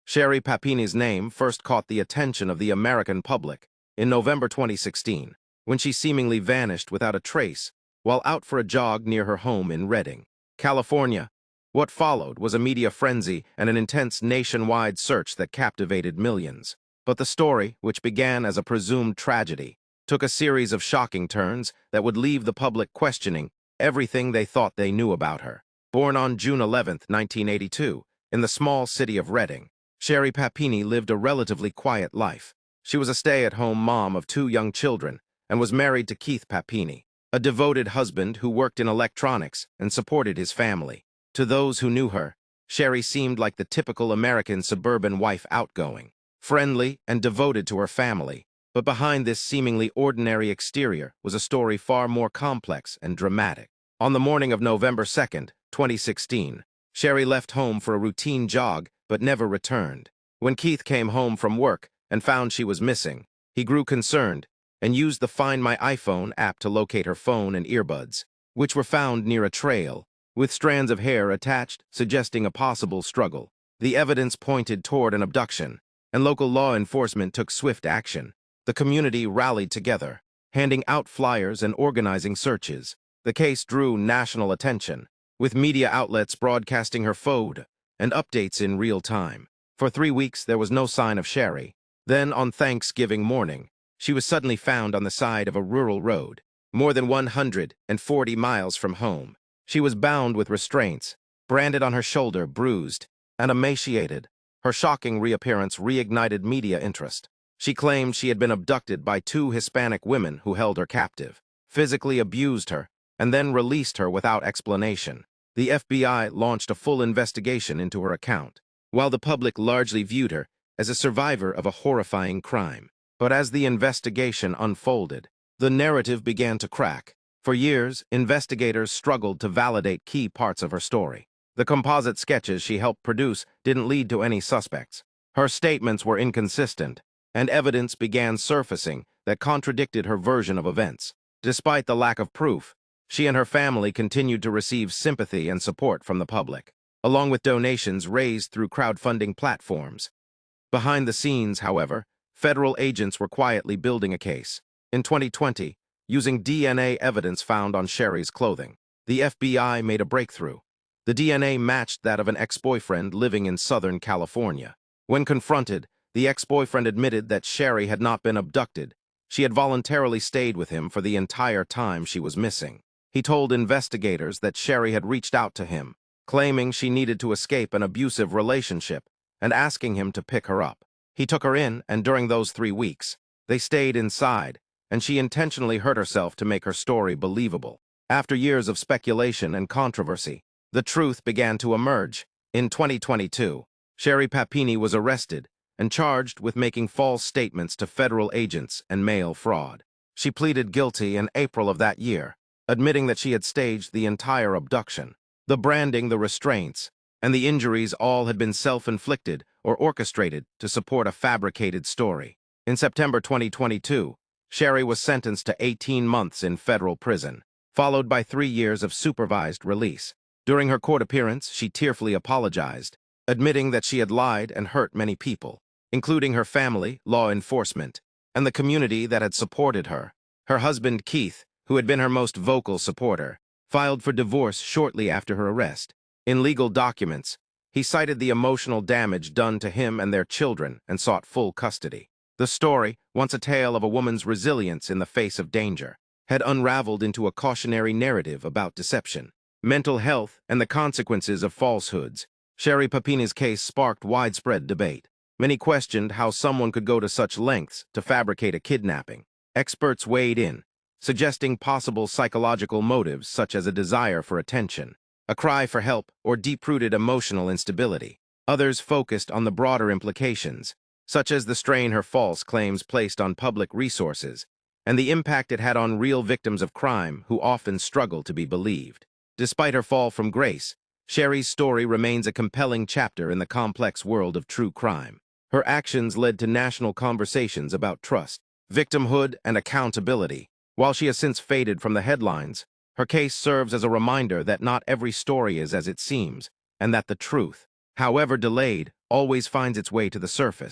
Sherri Papini's name first caught the attention of the American public in November 2016, when she seemingly vanished without a trace while out for a jog near her home in Redding, California. What followed was a media frenzy and an intense nationwide search that captivated millions. But the story, which began as a presumed tragedy, took a series of shocking turns that would leave the public questioning everything they thought they knew about her. Born on June 11, 1982, in the small city of Redding, Sherri Papini lived a relatively quiet life. She was a stay-at-home mom of 2 young children and was married to Keith Papini, a devoted husband who worked in electronics and supported his family. To those who knew her, Sherri seemed like the typical American suburban wife, outgoing, friendly, and devoted to her family. But behind this seemingly ordinary exterior was a story far more complex and dramatic. On the morning of November 2nd, 2016, Sherri left home for a routine jog but never returned. When Keith came home from work and found she was missing, he grew concerned and used the Find My iPhone app to locate her phone and earbuds, which were found near a trail, with strands of hair attached, suggesting a possible struggle. The evidence pointed toward an abduction, and local law enforcement took swift action. The community rallied together, handing out flyers and organizing searches. The case drew national attention, with media outlets broadcasting her photo and updates in real time. For 3 weeks, there was no sign of Sherri. Then, on Thanksgiving morning, she was suddenly found on the side of a rural road, more than 140 miles from home. She was bound with restraints, branded on her shoulder, bruised, and emaciated. Her shocking reappearance reignited media interest. She claimed she had been abducted by 2 Hispanic women who held her captive, physically abused her, and then released her without explanation. The FBI launched a full investigation into her account, while the public largely viewed her as a survivor of a horrifying crime. But as the investigation unfolded, the narrative began to crack. For years, investigators struggled to validate key parts of her story. The composite sketches she helped produce didn't lead to any suspects. Her statements were inconsistent, and evidence began surfacing that contradicted her version of events. Despite the lack of proof, she and her family continued to receive sympathy and support from the public, along with donations raised through crowdfunding platforms. Behind the scenes, however, federal agents were quietly building a case. In 2020, using DNA evidence found on Sherri's clothing, the FBI made a breakthrough. The DNA matched that of an ex-boyfriend living in Southern California. When confronted, the ex-boyfriend admitted that Sherri had not been abducted. She had voluntarily stayed with him for the entire time she was missing. He told investigators that Sherri had reached out to him, claiming she needed to escape an abusive relationship and asking him to pick her up. He took her in, and during those 3 weeks, they stayed inside, and she intentionally hurt herself to make her story believable. After years of speculation and controversy, the truth began to emerge. In 2022, Sherri Papini was arrested and charged with making false statements to federal agents and mail fraud. She pleaded guilty in April of that year, admitting that she had staged the entire abduction. The branding, the restraints, and the injuries all had been self-inflicted or orchestrated to support a fabricated story. In September 2022, Sherri was sentenced to 18 months in federal prison, followed by 3 years of supervised release. During her court appearance, she tearfully apologized, admitting that she had lied and hurt many people, including her family, law enforcement, and the community that had supported her. Her husband, Keith, who had been her most vocal supporter, filed for divorce shortly after her arrest. In legal documents, he cited the emotional damage done to him and their children and sought full custody. The story, once a tale of a woman's resilience in the face of danger, had unraveled into a cautionary narrative about deception, mental health, and the consequences of falsehoods. Sherri Papini's case sparked widespread debate. Many questioned how someone could go to such lengths to fabricate a kidnapping. Experts weighed in, suggesting possible psychological motives such as a desire for attention, a cry for help, or deep-rooted emotional instability. Others focused on the broader implications, such as the strain her false claims placed on public resources and the impact it had on real victims of crime who often struggle to be believed. Despite her fall from grace, Sherri's story remains a compelling chapter in the complex world of true crime. Her actions led to national conversations about trust, victimhood, and accountability. While she has since faded from the headlines, her case serves as a reminder that not every story is as it seems, and that the truth, however delayed, always finds its way to the surface.